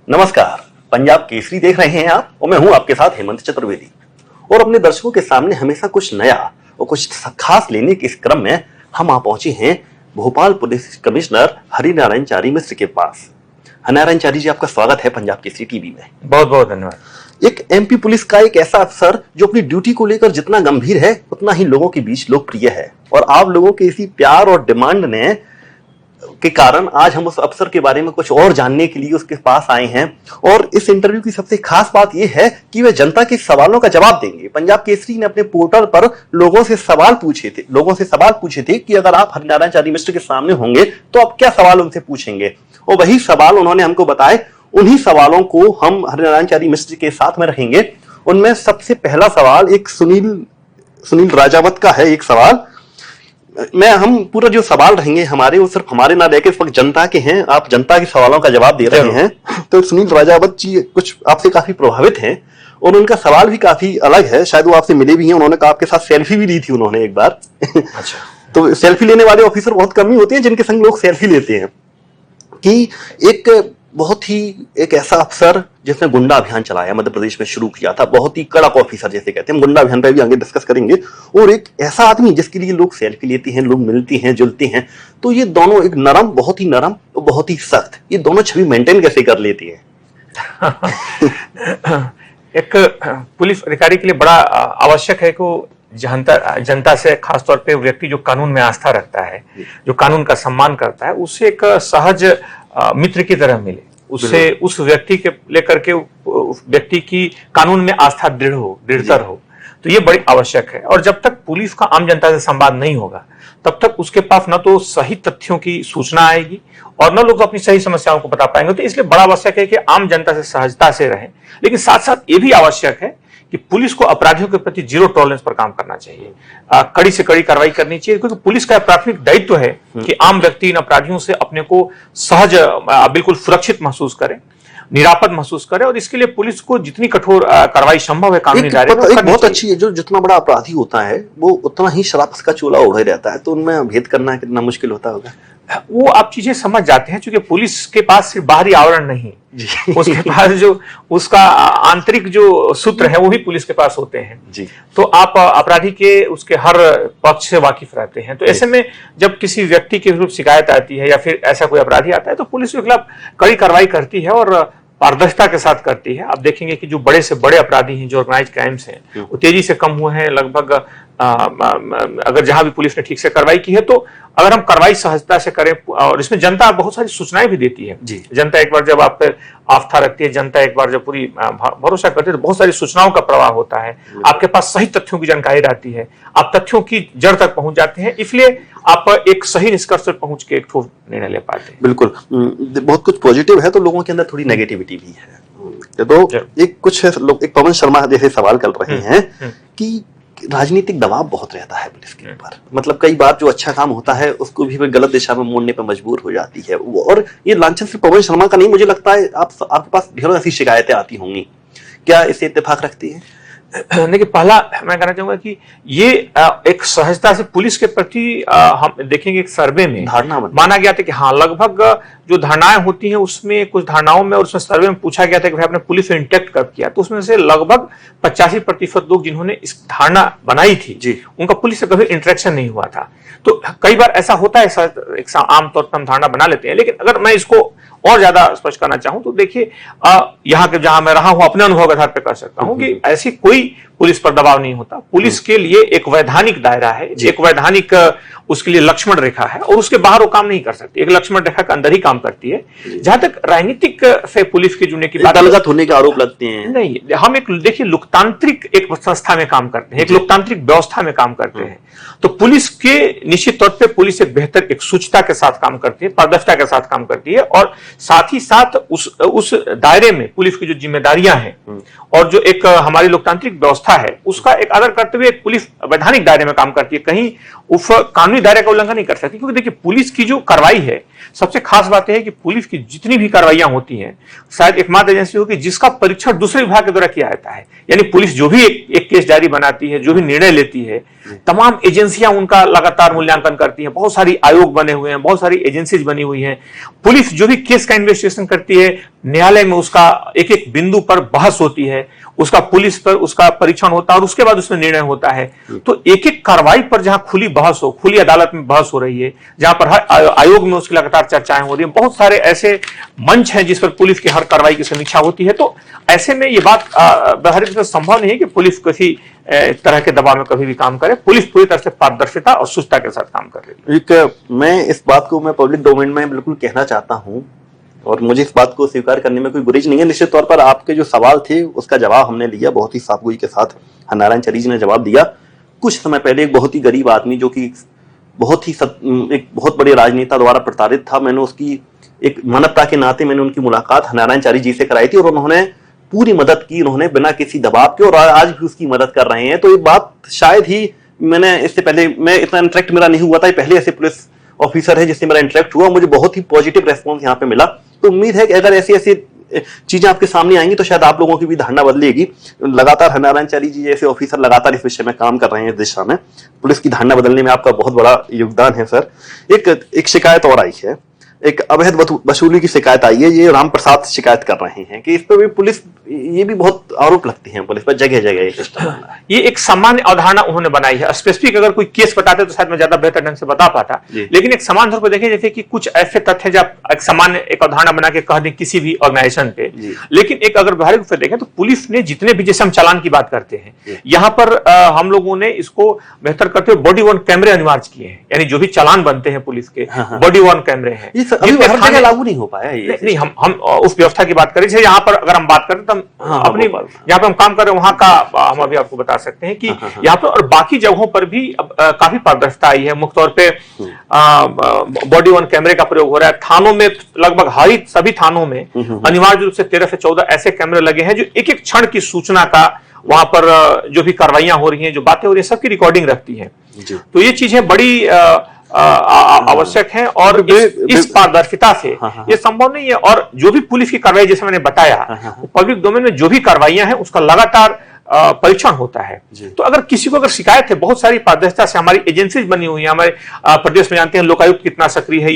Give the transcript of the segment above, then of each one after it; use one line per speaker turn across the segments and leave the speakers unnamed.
नमस्कार, पंजाब केसरी देख रहे हैं आप और मैं हूं आपके साथ हेमंत चतुर्वेदी। और अपने दर्शकों के सामने हमेशा कुछ नया और कुछ खास लेने के इस क्रम में हम आ पहुंचे हैं भोपाल पुलिस कमिश्नर हरिनारायण चारी मिश्र के पास। हरिनारायण चारी जी, आपका स्वागत है पंजाब केसरी टीवी में।
बहुत बहुत धन्यवाद।
एक एमपी पुलिस का एक ऐसा अफसर जो अपनी ड्यूटी को लेकर जितना गंभीर है उतना ही लोगों के बीच लोकप्रिय है, और आप लोगों के इसी प्यार और डिमांड ने के कारण आज हम उस अफसर के बारे में कुछ और जानने के लिए उसके पास आए हैं। और इस इंटरव्यू की सबसे खास बात यह है कि वे जनता के सवालों का जवाब देंगे। पंजाब केसरी ने अपने पोर्टल पर लोगों से सवाल पूछे थे कि अगर आप हरिनारायण चारी मिश्र के सामने होंगे तो आप क्या सवाल उनसे पूछेंगे, और वही सवाल उन्होंने हमको बताए। उन्हीं सवालों को हम हरिनारायण चारी मिश्र के साथ में रखेंगे। उनमें सबसे पहला सवाल एक सुनील राजावत का है। एक सवाल हम पूरा जो सवाल रहेंगे हमारे, वो सिर्फ हमारे ना लेके इस वक्त जनता के हैं। आप जनता के सवालों का जवाब दे रहे हैं। तो सुनील राजावत जी कुछ आपसे काफी प्रभावित हैं और उनका सवाल भी काफी अलग है। शायद वो आपसे मिले भी हैं। उन्होंने कहा आपके साथ सेल्फी भी ली थी उन्होंने एक बार।
अच्छा।
तो सेल्फी लेने वाले ऑफिसर बहुत कम ही होते हैं जिनके संग लोग सेल्फी लेते हैं। कि एक ऐसा अफसर जिसने गुंडा अभियान चलाया, मध्य प्रदेश में शुरू किया था, बहुत ही कड़क ऑफिसर जैसे कहते हैं। गुंडा अभियान पे भी आगे डिस्कस करेंगे। और एक ऐसा आदमी जिसके लिए लोग सेल्फी लेते हैं, लोग मिलते हैं, जुलते हैं। तो ये दोनों, एक बहुत ही नरम और बहुत ही सख्त, ये दोनों छवि मेंटेन कैसे कर लेती है?
एक पुलिस अधिकारी के लिए बड़ा आवश्यक है कि जनता से, खासतौर पे व्यक्ति जो कानून में आस्था रखता है, जो कानून का सम्मान करता है, उससे एक सहज मित्र की तरह मिले। उससे उस व्यक्ति के लेकर के व्यक्ति की कानून में आस्था दृढ़तर हो। तो ये बड़ी आवश्यक है। और जब तक पुलिस का आम जनता से संवाद नहीं होगा तब तक उसके पास न तो सही तथ्यों की सूचना आएगी और न लोग अपनी सही समस्याओं को बता पाएंगे। तो इसलिए बड़ा आवश्यक है कि आम जनता से सहजता से रहें। लेकिन साथ साथ ये भी आवश्यक है कि पुलिस को अपराधियों के प्रति जीरो टॉलरेंस पर काम करना चाहिए। कड़ी से कड़ी कार्रवाई करनी चाहिए, क्योंकि पुलिस का प्राथमिक दायित्व है कि आम व्यक्ति इन अपराधियों से अपने को सहज, बिल्कुल सुरक्षित महसूस करे, निरापद महसूस करे। और इसके लिए पुलिस को जितनी कठोर कार्रवाई संभव है कानूनी दायरे में
बहुत अच्छी है। जो जितना बड़ा अपराधी होता है वो उतना ही शराब का चोला ओढ़े रहता है। तो उनमें भेद करना कितना मुश्किल होता होगा।
वो आप चीजें समझ जाते हैं, क्योंकि पुलिस के पास सिर्फ बाहरी आवरण नहीं, उसके पास जो उसका आंतरिक जो सूत्र है वो भी पुलिस के पास होते हैं जी। तो आप अपराधी के उसके हर पक्ष से वाकिफ रहते हैं। तो ऐसे में जब किसी व्यक्ति के विरुद्ध शिकायत आती है या फिर ऐसा कोई अपराधी आता है तो पुलिस के खिलाफ कड़ी कार्रवाई करती है और पारदर्शिता के साथ करती है। आप देखेंगे कि जो बड़े से बड़े अपराधी हैं, जो ऑर्गेनाइज क्राइम्स हैं, वो तेजी से कम हुए हैं। लगभग अगर जहां भी पुलिस ने ठीक से कार्रवाई की है, तो अगर हम कार्रवाई सहजता से करें, और इसमें जनता बहुत सारी सूचनाएं भी देती है जी। जनता एक बार जब आप पे आस्था रखती है, जनता एक बार जब पूरी भरोसा करती है, तो बहुत सारी सूचनाओं का प्रवाह होता है। आपके पास सही तथ्यों की जानकारी रहती है, आप तथ्यों की जड़ तक पहुंच जाते हैं। इसलिए आप एक सही निष्कर्ष पर पहुंच के एक ठोस निर्णय ले पाते हैं।
बिल्कुल। बहुत कुछ पॉजिटिव है तो लोगों के अंदर थोड़ी नेगेटिविटी भी है। तो एक पवन शर्मा जैसे सवाल कर रहे हैं कि राजनीतिक दबाव बहुत रहता है पुलिस के ऊपर। मतलब कई बार जो अच्छा काम होता है उसको भी गलत दिशा में मोड़ने पर मजबूर हो जाती है। और ये लांछन सिर्फ पवन शर्मा का नहीं, मुझे लगता है आपके पास ढेरों ऐसी शिकायतें आती होंगी। क्या इससे इत्तेफाक रखती है?
देखिए, पहला मैं कहना चाहूंगा कि ये एक सहजता से पुलिस के प्रति हम देखेंगे एक सर्वे में धारणा माना गया था कि हाँ, लगभग जो धारणाएं होती हैं उसमें कुछ धारणाओं में, और उसमें सर्वे में पूछा गया था कि भाई आपने पुलिस को इंटेक्ट कब किया, तो उसमें से लगभग 85% लोग जिन्होंने इस धारणा बनाई थी जी, उनका पुलिस से कभी इंटरेक्शन नहीं हुआ था। तो कई बार ऐसा होता है, एक आमतौर पर हम धारणा बना लेते हैं। लेकिन अगर मैं इसको और ज्यादा स्पष्ट करना चाहूं तो देखिए, यहाँ के जहां मैं रहा हूं अपने अनुभव के आधार पर कर सकता हूं कि ऐसी कोई पुलिस पर दबाव नहीं होता। पुलिस के लिए एक वैधानिक दायरा है, एक वैधानिक उसके लिए लक्ष्मण रेखा है, और उसके बाहर वो काम नहीं कर सकती। एक लक्ष्मण रेखा के अंदर ही काम करती है। जहां तक राजनीतिक से पुलिस के जुड़ने की बात,
दलगत होने के आरोप लगते हैं,
नहीं, हम एक देखिए लोकतांत्रिक एक संस्था में काम करते हैं, एक लोकतांत्रिक व्यवस्था में काम करते हैं। तो पुलिस के निश्चित तौर पे पुलिस एक बेहतर एक शुचिता के साथ काम करती है, पारदर्शिता के साथ काम करती है, और साथ ही साथ उस दायरे में पुलिस की जो जिम्मेदारियां हैं और जो एक हमारी लोकतांत्रिक व्यवस्था व्यवस्था है उसका एक आदर करते हुए एक पुलिस वैधानिक दायरे में काम करती है, कहीं उस कानूनी दायरे का उल्लंघन नहीं कर सकती। क्योंकि देखिए पुलिस की जो कार्रवाई है, सबसे खास बात यह है कि पुलिस की जितनी भी कार्रवाइयां होती हैं, शायद एकमात्र एजेंसी होगी जिसका परीक्षण दूसरे विभाग के द्वारा किया जाता है। यानी पुलिस जो भी एक केस डायरी बनाती है, जो भी निर्णय लेती है, तमाम एजेंसियां उनका लगातार मूल्यांकन करती हैं। बहुत सारी आयोग बने हुए हैं, बहुत सारी एजेंसीज बनी हुई हैं। पुलिस जो भी केस का इन्वेस्टिगेशन करती है, न्यायालय में उसका एक एक बिंदु पर बहस होती है, उसका पुलिस पर उसका परीक्षण होता है और उसके बाद उसमें निर्णय होता है। तो एक एक कार्रवाई पर जहां खुली बहस हो, खुली अदालत में बहस हो रही है, जहां पर हर आयोग में उसकी लगातार चर्चाएं हो रही है, बहुत सारे ऐसे मंच हैं जिस पर पुलिस की हर कार्रवाई की समीक्षा होती है। तो ऐसे में यह बात व्यावहारिक रूप से संभव नहीं है कि पुलिस किसी तरह के दबाव में कभी भी काम करे। पुलिस पूरी तरह से पारदर्शिता और सुचिता के साथ काम कर रही है।
मैं इस बात को मैं पब्लिक डोमेन में बिल्कुल कहना चाहता हूं और मुझे इस बात को स्वीकार करने में कोई गुरेज नहीं है। निश्चित तौर पर आपके जो सवाल थे उसका जवाब हमने लिया, बहुत ही साफगोई के साथ नारायण चरी जी ने जवाब दिया। कुछ समय पहले एक बहुत ही गरीब आदमी जो कि एक बहुत बड़े राजनेता द्वारा प्रताड़ित था, मैंने उसकी एक मानवता के नाते मैंने उनकी मुलाकात नारायण चारी जी से कराई थी और उन्होंने पूरी मदद की, उन्होंने बिना किसी दबाव के, और आज भी उसकी मदद कर रहे हैं। तो ये बात शायद ही मैंने इससे पहले मैं इतना इंटरेक्ट मेरा नहीं हुआ था, पहले ऐसे पुलिस ऑफिसर है जिससे मेरा इंटरेक्ट हुआ, मुझे बहुत ही पॉजिटिव रेस्पॉन्स यहाँ पे मिला। तो उम्मीद है कि अगर ऐसी ऐसी चीजें आपके सामने आएंगी तो शायद आप लोगों की भी धारणा बदलेगी। लगातार नारायण चारी जी जैसे ऑफिसर लगातार इस विषय में काम कर रहे हैं, इस दिशा में पुलिस की धारणा बदलने में आपका बहुत बड़ा योगदान है सर। एक शिकायत और आई है, एक अवैध वसूली की शिकायत आई है, ये राम प्रसाद शिकायत कर रहे हैं कि इस पर भी पुलिस, ये भी बहुत आरोप लगते हैं पुलिस पर जगह जगह।
ये एक सामान्य अवधारणा उन्होंने बनाई है। स्पेसिफिक अगर कोई केस बताते तो शायद मैं ज्यादा बेहतर ढंग से बता पाता, लेकिन एक सामान्य तौर पर देखें जैसे कि कुछ ऐसे तथ्य जब एक सामान्य एक अवधारणा बना के कह दें किसी भी ऑर्गेनाइजेशन पे, लेकिन एक अगर व्यावहारिक रूप से देखें तो पुलिस ने जितने भी, जैसे हम चालान की बात करते हैं, यहाँ पर हम लोगों ने इसको बेहतर करते हुए बॉडी वर्न कैमरे अनिवार्य किए हैं। यानी जो भी चालान बनते हैं पुलिस के, बॉडी वर्न कैमरे हैं।
लागू नहीं हो पाया ये।
नहीं, हम उस व्यवस्था की बात करें। यहाँ पर अगर हम बात करें तो हम अपनी यहाँ पे हम काम कर रहे हैं वहां का हम अभी आपको बता सकते हैं कि यहाँ पर और बाकी जगहों पर भी काफी पारदर्शिता आई है। मुख्य तौर पे बॉडी वन कैमरे का प्रयोग हो रहा है। थानों में लगभग सभी थानों में अनिवार्य रूप से 13 से 14 ऐसे कैमरे लगे हैं जो एक एक क्षण की सूचना का, वहां पर जो भी कार्रवाइयां हो रही हैं, जो बातें हो रही हैं, सबकी रिकॉर्डिंग रखती है। तो ये चीजें बड़ी आवश्यक है और इस पारदर्शिता से ये संभव नहीं है। और जो भी पुलिस की कार्रवाई, जैसे मैंने बताया, पब्लिक डोमेन में जो भी कार्रवाइयां हैं उसका लगातार परीक्षण होता है। तो अगर किसी को अगर शिकायत है, बहुत सारी पारदर्शिता से हमारी एजेंसीज बनी हुई है हमारे प्रदेश में, जानते हैं लोकायुक्त कितना सक्रिय है।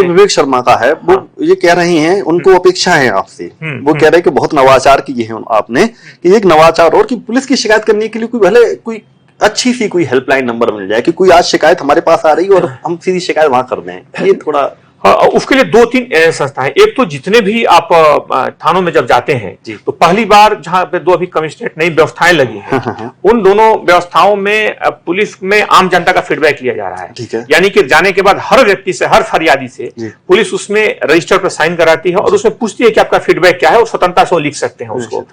विवेक शर्मा का है, वो ये कह रहे हैं, उनको अपेक्षा है आपसे, वो कह रहे हैं कि बहुत नवाचार किए हैं आपने, कि एक नवाचार और कि पुलिस की शिकायत करने के लिए कोई भले कोई अच्छी सी कोई हेल्पलाइन नंबर मिल जाए कि कोई आज शिकायत हमारे पास आ रही है और हम सीधी शिकायत वहां कर दें। ये थोड़ा
उसके लिए 2-3 संस्थाएं। एक तो जितने भी आप थानों में जब जाते हैं तो पहली बार जहां पे 2 अभी कमिश्नरेट नई व्यवस्थाएं लगी हैं, उन दोनों व्यवस्थाओं में पुलिस में आम जनता का फीडबैक लिया जा रहा है। यानी कि जाने के बाद हर व्यक्ति से, हर फरियादी से पुलिस उसमें रजिस्टर पर साइन कराती है और उसमें पूछती है कि आपका फीडबैक क्या है, और स्वतंत्रता से लिख सकते हैं उसको।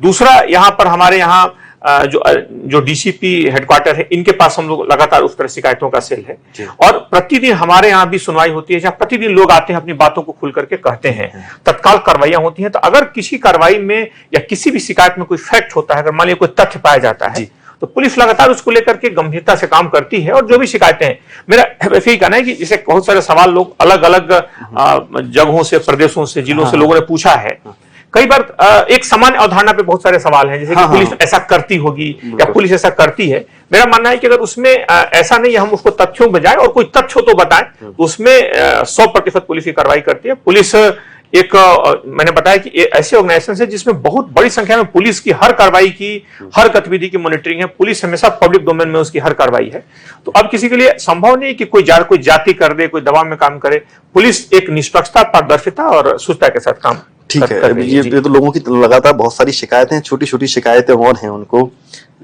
दूसरा, यहाँ पर हमारे यहाँ जो डीसीपी हेडक्वार्टर है, इनके पास हम लोग लगातार उस तरह शिकायतों का सेल है और प्रतिदिन हमारे यहाँ भी सुनवाई होती है, जहां प्रतिदिन लोग आते हैं, अपनी बातों को खुल करके कहते हैं, तत्काल कार्रवाइयां होती हैं। तो अगर किसी कार्रवाई में या किसी भी शिकायत में कोई फैक्ट होता है, अगर मान लिया कोई तथ्य पाया जाता है, तो पुलिस लगातार उसको लेकर के गंभीरता से काम करती है। और जो भी शिकायतें हैं, मेरा वैसे ही कहना है कि जैसे बहुत सारे सवाल लोग अलग अलग जगहों से, प्रदेशों से, जिलों से लोगों ने पूछा है। कई बार एक सामान्य अवधारणा पे बहुत सारे सवाल हैं, जैसे कि पुलिस ऐसा करती होगी या पुलिस ऐसा करती है। मेरा मानना है कि अगर उसमें ऐसा नहीं है, हम उसको तथ्यों में जाए और कोई तथ्य हो तो बताएं, तो उसमें 100% पुलिस की कार्रवाई करती है। पुलिस एक मैंने बताया कि ऐसे ऑर्गेनाइजेशन है जिसमें बहुत बड़ी संख्या में पुलिस की हर कार्रवाई की, हर गतिविधि की मॉनिटरिंग है। पुलिस हमेशा पब्लिक डोमेन में उसकी हर कार्रवाई है। तो अब किसी के लिए संभव नहीं कि कोई जाति कर दे, कोई दबाव में काम करे। पुलिस एक निष्पक्षता, पारदर्शिता और सुचिता के साथ काम।
ठीक है, ये तो लोगों की लगातार बहुत सारी शिकायतें, छोटी छोटी शिकायतें और हैं उनको।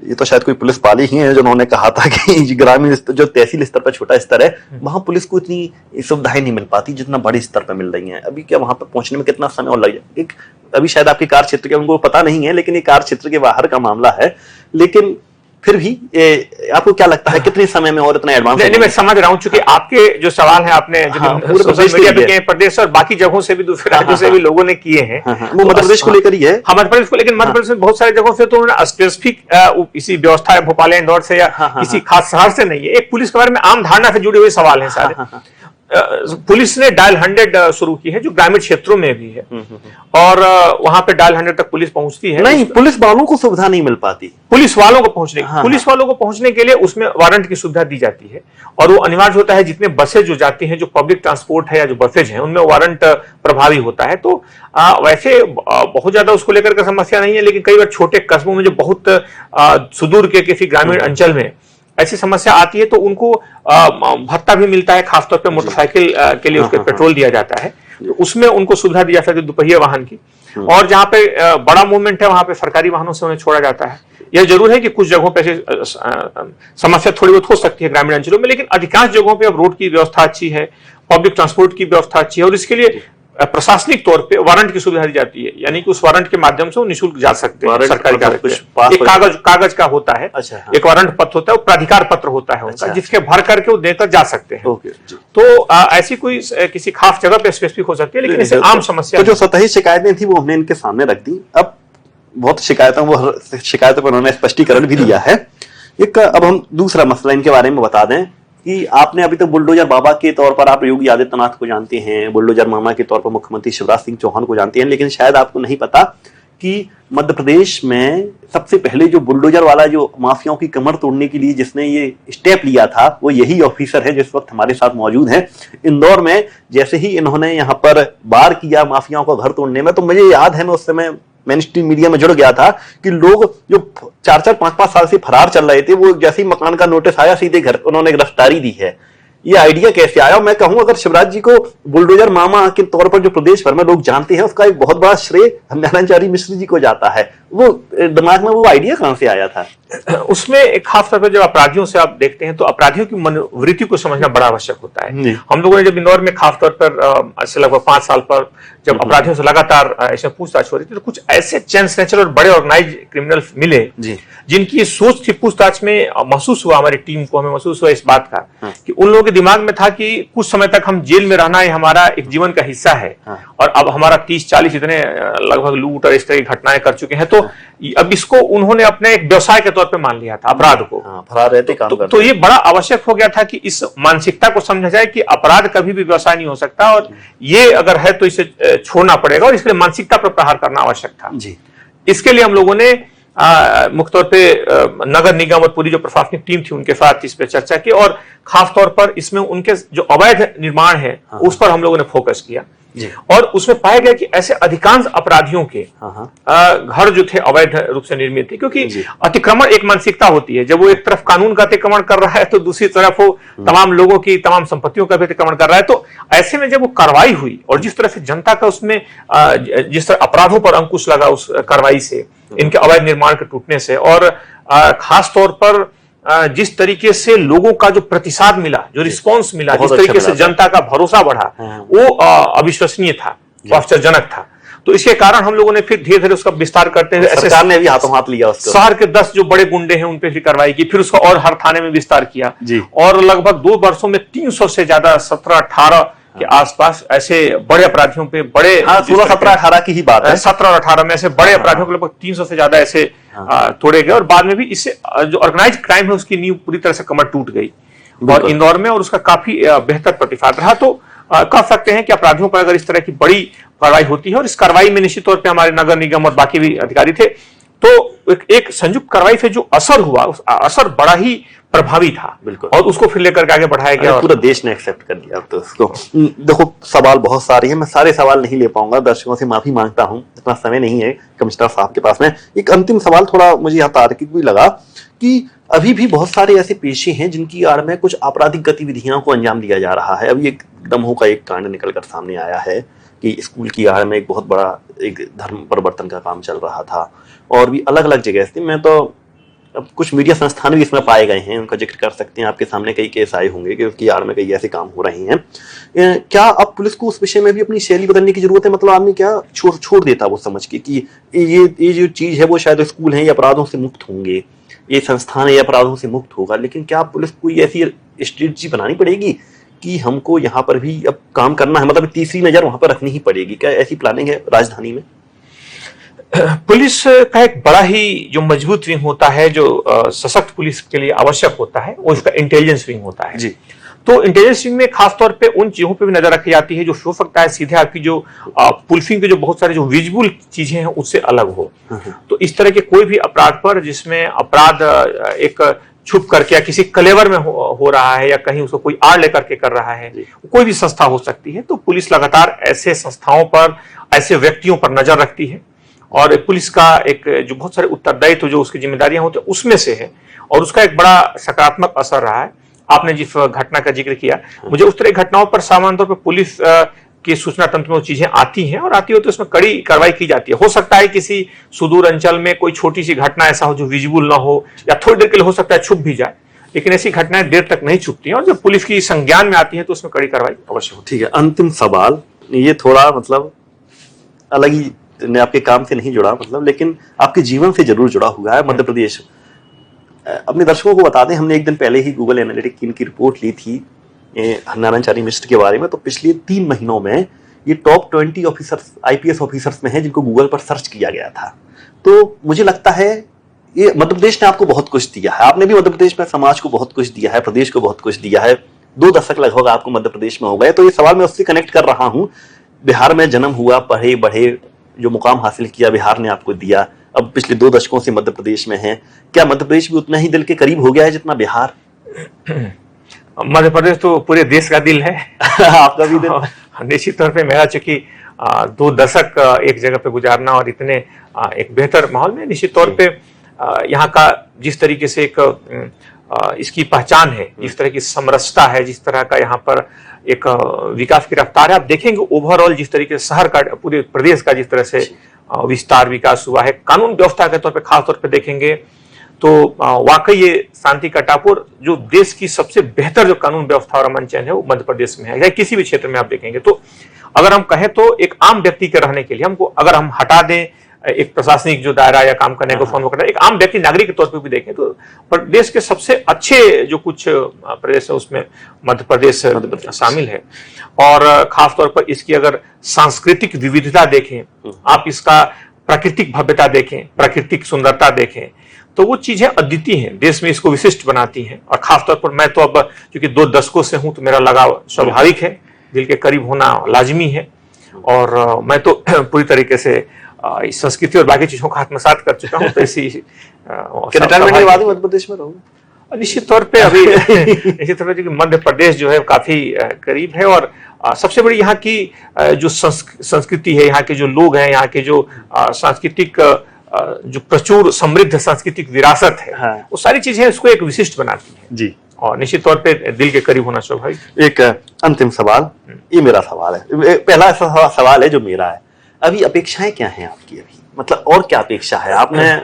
ये तो शायद कोई पुलिस पाली ही है जिन्होंने कहा था कि ग्रामीण जो तहसील स्तर पर छोटा स्तर है, वहां पुलिस को इतनी सुविधाएं नहीं मिल पाती जितना बड़े स्तर पर मिल रही हैं। अभी क्या वहां पर पहुंचने में कितना समय और लग जाए, अभी शायद आपके कार्य क्षेत्र के उनको पता नहीं है, लेकिन ये कार्य क्षेत्र के बाहर का मामला है। लेकिन फिर भी आपको क्या लगता है कितने समय में और इतना एडवांस?
नहीं, मैं समझ रहा हूं, चूंकि आपके जो सवाल है आपने सोशल मीडिया पे किए, प्रदेश और बाकी जगहों से भी, दूसरे राज्यों से भी लोगों ने किए हैं,
वो मध्य प्रदेश को लेकर ही है।
मध्य प्रदेश को, लेकिन मध्य प्रदेश में बहुत सारी जगहों से तो उन्होंने स्पेसिफिक इसी व्यवस्था है भोपाल या इंदौर से या किसी खास शहर से नहीं है। एक पुलिस के बारे में आम धारणा से जुड़े हुए सवाल है सारे। पुलिस ने डायल 100 शुरू की है जो ग्रामीण क्षेत्रों में भी है, और वहां पे डायल 100 तक पुलिस पहुंचती है।
नहीं, पुलिस वालों को सुविधा नहीं मिल पाती।
पुलिस वालों को पहुंचने के लिए उसमें वारंट की सुविधा दी जाती है, और वो अनिवार्य होता है जितने बसें जो जाती हैं, जो पब्लिक ट्रांसपोर्ट है या जो बसेज हैं, उनमें वारंट प्रभावी होता है। तो वैसे बहुत ज्यादा उसको लेकर के समस्या नहीं है, लेकिन कई बार छोटे कस्बों में जो बहुत सुदूर के किसी ग्रामीण अंचल में ऐसी समस्या आती है तो उनको भत्ता भी मिलता है, खासतौर पे मोटरसाइकिल के लिए उसके पेट्रोल दिया जाता है, तो उसमें उनको सुविधा दी जा सकती है दुपहिया वाहन की। और जहां पे बड़ा मूवमेंट है वहां पे सरकारी वाहनों से उन्हें छोड़ा जाता है। यह जरूर है कि कुछ जगहों पे समस्या थोड़ी बहुत हो सकती है ग्रामीण अंचलों में, लेकिन अधिकांश जगहों पे अब रोड की व्यवस्था अच्छी है, पब्लिक ट्रांसपोर्ट की व्यवस्था अच्छी है, और इसके लिए प्रशासनिक तौर पे वारंट की सुविधा दी जाती है, यानी कि उस वारंट के माध्यम से वो निःशुल्क जा सकते हैं सरकारी कार्य। एक कागज का होता है, एक वारंट पत्र होता है, वो प्राधिकार पत्र होता है उनका, जिसके भर करके वो देकर जा सकते हैं। तो ऐसी कोई किसी खास जगह पे स्पेसिफिक हो सकती है, लेकिन इसे आम समस्या।
तो जो सतही शिकायतें थी वो हमने इनके सामने रख दी। अब बहुत शिकायतों पर उन्होंने स्पष्टीकरण भी दिया है। अब हम दूसरा मसला इनके बारे में बता दें कि आपने अभी तक बुलडोजर बाबा के तौर पर आप योगी आदित्यनाथ को जानते हैं, बुलडोजर मामा के तौर पर मुख्यमंत्री शिवराज सिंह चौहान को जानते हैं, लेकिन शायद आपको नहीं पता कि मध्य प्रदेश में सबसे पहले जो बुलडोजर वाला जो माफियाओं की कमर तोड़ने के लिए जिसने ये स्टेप लिया था वो यही ऑफिसर है जो इस वक्त हमारे साथ मौजूद है इंदौर में। जैसे ही इन्होंने यहाँ पर वार किया माफियाओं का घर तोड़ने में, तो मुझे याद है मैं उस समय मेन स्ट्रीम मीडिया में जुड़ गया था कि लोग जो 4-4, 5-5 साल से फरार चल रहे थे, वो जैसे ही मकान का नोटिस आया सीधे घर उन्होंने गिरफ्तारी दी है। ये आइडिया कैसे आया? मैं कहूं अगर शिवराज जी को बुलडोजर मामा के तौर पर जो प्रदेश भर में लोग जानते हैं, उसका एक बहुत बड़ा श्रेय ज्ञानाचार्य मिश्र जी को जाता है। वो दिमाग में वो आइडिया कहां से आया था?
उसमें एक खास तौर पर जब अपराधियों से आप देखते हैं तो अपराधियों की मनोवृत्ति को समझना बड़ा आवश्यक होता है। हम लोगों ने जब इंदौर में खास तौर पर ऐसे लगभग 5 साल पर जब अपराधियों से लगातार ऐसे पूछताछ हो रही थी, तो कुछ ऐसे चैन स्नैचर और बड़े ऑर्गेनाइज क्रिमिनल मिले जिनकी सोच थी, पूछताछ में महसूस हुआ, हमारी टीम को हमें महसूस हुआ इस बात का कि उन लोगों के दिमाग में था कि कुछ समय तक हम जेल में रहना ही हमारा एक जीवन का हिस्सा है, और अब हमारा 30-40 इतने लगभग लूट और इस तरह की घटनाएं कर चुके हैं, तो अब इसको उन्होंने अपने एक व्यवसाय के तौर पे मान लिया था अपराध को।
फरार रहते काम करते।
तो ये बड़ा आवश्यक हो गया था कि इस मानसिकता को समझा जाए कि अपराध कभी भी व्यवसाय नहीं हो सकता, और ये अगर है तो इसे छोड़ना पड़ेगा, और इसके लिए मानसिकता पर प्रहार करना आवश्यक था जी। इसके लिए हम लोगों ने मुख्य तौर पे नगर निगम और पूरी जो प्रशासनिक टीम थी उनके साथ इस पे चर्चा की, और खास तौर पर इसमें उनके जो अवैध निर्माण है उस पर हम लोगों ने फोकस किया, और उसमें पाया गया कि ऐसे अधिकांश अपराधियों के घर जो थे अवैध रूप से निर्मित थे, क्योंकि अतिक्रमण एक मानसिकता होती है। जब वो एक तरफ कानून का अतिक्रमण कर रहा है तो दूसरी तरफ वो तमाम लोगों की तमाम संपत्तियों का भी अतिक्रमण कर रहा है। तो ऐसे में जब वो कार्रवाई हुई और जिस तरह से जनता का उसमें जिस तरह अपराधों पर अंकुश लगा उस कार्रवाई से, इनके अवैध निर्माण के टूटने से, और खास तौर पर जिस तरीके से लोगों का जो प्रतिसाद मिला, जो रिस्पांस मिला, जिस तरीके से जनता का भरोसा बढ़ा, वो अविश्वसनीय था, आश्चर्यजनक था। तो इसके कारण हम लोगों ने फिर धीरे धीरे उसका विस्तार करते हैं,
सरकार ने भी हाथों हाथ लिया उसको।
शहर के 10 जो बड़े गुंडे हैं उन पे भी कार्रवाई की, फिर उसका और हर थाने में विस्तार किया, और लगभग 2 वर्षों में 300 से ज्यादा 17-18 के आसपास ऐसे बड़े अपराधियों पे, बड़े
16-17-18 की ही बात है,
17 और 18 में ऐसे बड़े अपराधियों को लगभग 300 से ज्यादा ऐसे तोड़े गए, और बाद में भी इससे जो ऑर्गेनाइज क्राइम है उसकी नींव पूरी तरह से कमर टूट गई और इंदौर में, और उसका काफी बेहतर प्रतिफल रहा। तो कह सकते हैं कि अपराधियों पर अगर इस तरह की बड़ी कार्रवाई होती है, और इस कार्रवाई में निश्चित तौर पर हमारे नगर निगम और बाकी भी अधिकारी थे, तो एक संयुक्त कार्रवाई से जो असर हुआ, उस असर बड़ा ही प्रभावी था, बिल्कुल, और उसको फिर लेकर के आगे बढ़ाया गया,
पूरा देश ने एक्सेप्ट कर लिया। तो उसको देखो, सवाल बहुत सारे हैं, मैं सारे सवाल नहीं ले पाऊंगा, दर्शकों से माफी मांगता हूं, इतना समय नहीं है कमिश्नर साहब के पास में। एक अंतिम सवाल थोड़ा मुझे यहाँ तार्किक भी लगा कि अभी भी बहुत सारे ऐसे पेशे हैं जिनकी आड़ में कुछ आपराधिक गतिविधियों को अंजाम दिया जा रहा है। अभी एक दमोह का एक कांड निकलकर सामने आया है कि स्कूल की आड़ में एक बहुत बड़ा एक धर्म परिवर्तन का काम चल रहा था, और भी अलग अलग जगह से। मैं तो अब कुछ मीडिया संस्थान भी इसमें पाए गए हैं, उनका जिक्र कर सकते हैं, आपके सामने कई केस आए होंगे कि उसकी आड़ में कई ऐसे काम हो रहे हैं। क्या अब पुलिस को उस विषय में भी अपनी शैली बदलने की जरूरत है? मतलब आदमी क्या छोड़ देता वो समझ के कि ये जो चीज है वो शायद स्कूल है या अपराधों से मुक्त होंगे, ये संस्थान ये अपराधों से मुक्त होगा, लेकिन क्या पुलिस को कोई ऐसी स्ट्रेटजी बनानी पड़ेगी कि हमको यहाँ पर भी अब काम करना है, मतलब तीसरी नजर वहां पर रखनी ही पड़ेगी? क्या ऐसी प्लानिंग है राजधानी में?
पुलिस का एक बड़ा ही जो मजबूत विंग होता है, जो सशक्त पुलिस के लिए आवश्यक होता है, वो इसका इंटेलिजेंस विंग होता है जी। तो इंटेलिजेंस विंग में खासतौर पे उन चीजों पे भी नजर रखी जाती है जो हो सकता है सीधे आपकी जो पुलिसिंग के जो बहुत सारे जो विजिबल चीजें हैं उससे अलग हो। तो इस तरह के कोई भी अपराध पर जिसमें अपराध एक छुप करके या किसी कलेवर में हो रहा है या कहीं उसको कोई आड़ लेकर के कर रहा है, कोई भी संस्था हो सकती है, तो पुलिस लगातार ऐसे संस्थाओं पर, ऐसे व्यक्तियों पर नजर रखती है। और पुलिस का एक जो बहुत सारे उत्तरदायित्व जो उसकी जिम्मेदारियां होती है उसमें से है, और उसका एक बड़ा सकारात्मक असर रहा है। आपने जिस घटना का जिक्र किया, मुझे उस तरह की घटनाओं पर सामान्य तौर पर पुलिस की सूचना तंत्र में वो चीजें आती हैं, और आती हो तो उसमें कड़ी कार्रवाई की जाती है। हो सकता है किसी सुदूर अंचल में कोई छोटी सी घटना ऐसा हो जो विजिबल ना हो, या थोड़ी देर के लिए हो सकता है छुप भी जाए, लेकिन ऐसी घटनाएं देर तक नहीं छुपती हैं, और जब पुलिस की संज्ञान में आती है तो उसमें कड़ी कार्रवाई अवश्य होती है।
ठीक है, अंतिम सवाल, ये थोड़ा मतलब अलग ही, आपके काम से नहीं जुड़ा मतलब, लेकिन आपके जीवन से जरूर जुड़ा हुआ है। मध्य प्रदेश, अपने दर्शकों को बता दें, हमने एक दिन पहले ही गूगल एनालिटिक टीम की रिपोर्ट ली थी नारायण मिश्र के बारे में। तो पिछले 3 महीनों में ये टॉप 20 ऑफिसर्स, आईपीएस ऑफिसर्स में है जिनको गूगल पर सर्च किया गया था। तो मुझे लगता है ये मध्य प्रदेश ने आपको बहुत कुछ दिया है, आपने भी मध्य प्रदेश में समाज को बहुत कुछ दिया है, प्रदेश को बहुत कुछ दिया है। 2 दशक लगभग आपको मध्य प्रदेश में हो गए। तो ये सवाल मैं उससे कनेक्ट कर रहा हूँ, बिहार में जन्म हुआ, पढ़े बढ़े, जो मुकाम हासिल किया बिहार ने आपको दिया, अब पिछले 2 दशकों से मध्य प्रदेश में है। क्या मध्य प्रदेश भी उतना ही दिल के करीब हो गया है जितना बिहार?
मध्य प्रदेश तो पूरे देश का दिल है।
आपका भी दिल?
निश्चित तौर पे मेरा, चूंकि 2 दशक एक जगह पे गुजारना और इतने एक बेहतर माहौल में, निश्चित तौर पे यहाँ का जिस तरीके से एक इसकी पहचान है, जिस तरह की समरसता है, जिस तरह का यहाँ पर एक विकास की रफ्तार है, आप देखेंगे ओवरऑल जिस तरीके से शहर का, पूरे प्रदेश का जिस तरह से विस्तार विकास हुआ है, कानून व्यवस्था के तौर पे खास तौर पे देखेंगे तो वाकई ये शांति का टापुर, जो देश की सबसे बेहतर जो कानून व्यवस्था और अमन चैन है वो मध्य प्रदेश में है, या किसी भी क्षेत्र में आप देखेंगे। तो अगर हम कहें तो एक आम व्यक्ति के रहने के लिए हमको, अगर हम हटा दें एक प्रशासनिक जो दायरा या काम करने को फॉर्म करना, एक आम व्यक्ति नागरिक के तौर पर भी देखें तो प्रदेश के सबसे अच्छे जो कुछ प्रदेश है उसमें मध्य प्रदेश शामिल है। और खास तौर पर इसकी अगर सांस्कृतिक विविधता देखें, आप इसका प्राकृतिक भव्यता देखें, प्राकृतिक सुंदरता देखें, तो वो चीजें अद्वितीय हैं, देश में इसको विशिष्ट बनाती हैं। और खास तौर पर मैं तो अब क्योंकि 2 दशकों से हूं तो मेरा लगाव स्वाभाविक है, दिल के करीब होना लाजमी है, और मैं तो पूरी तरीके से इस संस्कृति और बाकी चीजों का आत्मसात कर चुका हूँ। तो इसी
रिटायरमेंट के बाद मध्य प्रदेश में रहूंगा
निश्चित तौर पे अभी। निश्चित तौर पे मध्य प्रदेश जो है काफी करीब है, और सबसे बड़ी यहाँ की जो संस्कृति है, यहाँ के जो लोग हैं, यहाँ के जो सांस्कृतिक जो प्रचुर समृद्ध सांस्कृतिक विरासत है, वो सारी चीजें उसको एक विशिष्ट बनाती है जी। और निश्चित तौर पे दिल के करीब होना स्वाभाविक।
एक अंतिम सवाल, ये मेरा सवाल है, पहला ऐसा सवाल है जो मेरा है, अभी अपेक्षाएं क्या हैं आपकी? अभी मतलब और क्या अपेक्षा है? आपने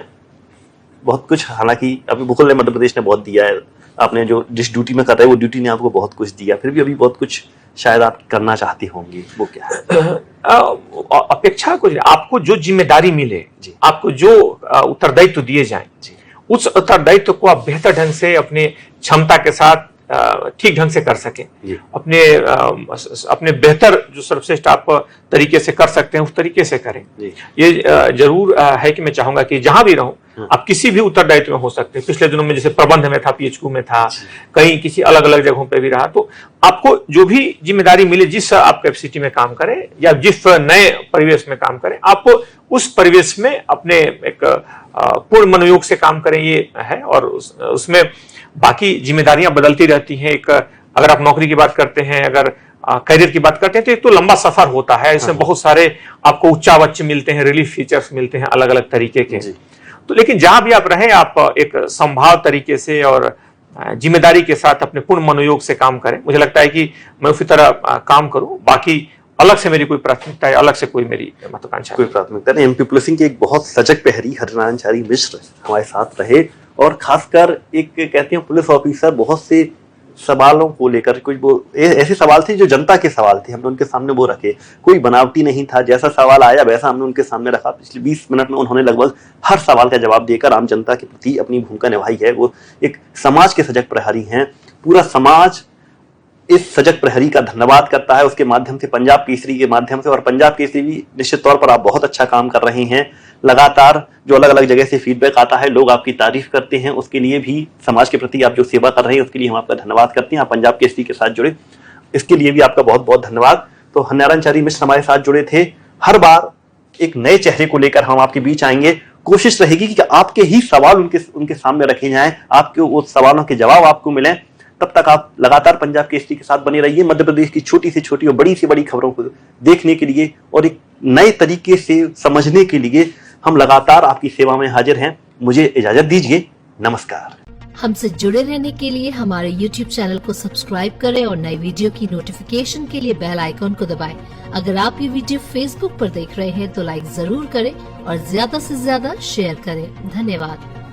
बहुत कुछ, हालांकि अभी मुकुल ने, मध्य प्रदेश ने बहुत दिया है, आपने जो जिस ड्यूटी में कर रहे हैं वो ड्यूटी ने आपको बहुत कुछ दिया, फिर भी अभी बहुत कुछ शायद आप करना चाहते होंगे, वो क्या है?
अपेक्षा कुछ, आपको जो जिम्मेदारी मिले, आपको जो उत्तरदायित्व दिए जाए, उस उत्तरदायित्व को आप बेहतर ढंग से अपने क्षमता के साथ ठीक ढंग से कर सकें, अपने बेहतर जो सर्वश्रेष्ठ आप तरीके से कर सकते हैं उस तरीके से करें। ये जरूर है कि मैं चाहूंगा कि जहां भी रहूं आप किसी भी उत्तरदायित्व में हो सकते हैं। पिछले दिनों में जैसे प्रबंध में था, पीएचक्यू में था, कहीं किसी अलग अलग जगहों पे भी रहा, तो आपको जो भी जिम्मेदारी मिले, जिस आप कैपेसिटी में काम करें या जिस नए परिवेश में काम करें, आप उस परिवेश में अपने एक पूर्ण मनोयोग से काम करें, ये है। और उसमें बाकी जिम्मेदारियां बदलती रहती हैं। एक अगर आप नौकरी की बात करते हैं, अगर करियर की बात करते हैं, तो एक तो लंबा सफर होता है, इसमें बहुत सारे आपको उच्चावच मिलते हैं, रिलीफ फीचर्स मिलते हैं अलग अलग तरीके के। तो लेकिन जहां भी आप रहें, आप एक संभाव तरीके से और जिम्मेदारी के साथ अपने पूर्ण मनोयोग से काम करें। मुझे लगता है कि मैं उसी तरह काम करूं, बाकी अलग से मेरी कोई प्राथमिकता है, अलग से कोई मेरी महत्वाकांक्षा
कोई प्राथमिकता नहीं। एमपी पुलिसिंग के एक बहुत सजग प्रहरी हरिनारायण मिश्र हमारे साथ रहे, और खासकर एक कहते हैं पुलिस ऑफिसर बहुत से सवालों को लेकर कुछ वो ऐसे सवाल थे जो जनता के सवाल थे, हमने उनके सामने वो रखे। कोई बनावटी नहीं था, जैसा सवाल आया वैसा हमने उनके सामने रखा। पिछले 20 मिनट में उन्होंने लगभग हर सवाल का जवाब देकर आम जनता के प्रति अपनी भूमिका निभाई है। वो एक समाज के सजग प्रहरी हैं। पूरा समाज इस सजग प्रहरी का धन्यवाद करता है, उसके माध्यम से, पंजाब केसरी के माध्यम से। और पंजाब केसरी भी निश्चित तौर पर आप बहुत अच्छा काम कर रहे हैं। लगातार जो अलग अलग जगह से फीडबैक आता है, लोग आपकी तारीफ करते हैं, उसके लिए भी, समाज के प्रति आप जो सेवा कर रहे हैं उसके लिए हम आपका धन्यवाद करते हैं। आप पंजाब केसरी के साथ जुड़े, इसके लिए भी आपका बहुत बहुत धन्यवाद। तो हरनारायण मिश्र हमारे साथ जुड़े थे। हर बार एक नए चेहरे को लेकर हम आपके बीच आएंगे। कोशिश रहेगी कि आपके ही सवाल उनके सामने रखे जाएं, आपके उस सवालों के जवाब आपको मिलें। तब तक आप लगातार पंजाब केसरी के साथ बने रहिए। मध्य प्रदेश की छोटी से छोटी और बड़ी से बड़ी खबरों को देखने के लिए और एक नए तरीके से समझने के लिए हम लगातार आपकी सेवा में हाजिर हैं। मुझे इजाजत दीजिए, नमस्कार।
हमसे जुड़े रहने के लिए हमारे YouTube चैनल को सब्सक्राइब करें और नई वीडियो की नोटिफिकेशन के लिए बेल आइकॉन को दबाएं। अगर आप ये वीडियो Facebook पर देख रहे हैं तो लाइक जरूर करें और ज्यादा से ज्यादा शेयर करें। धन्यवाद।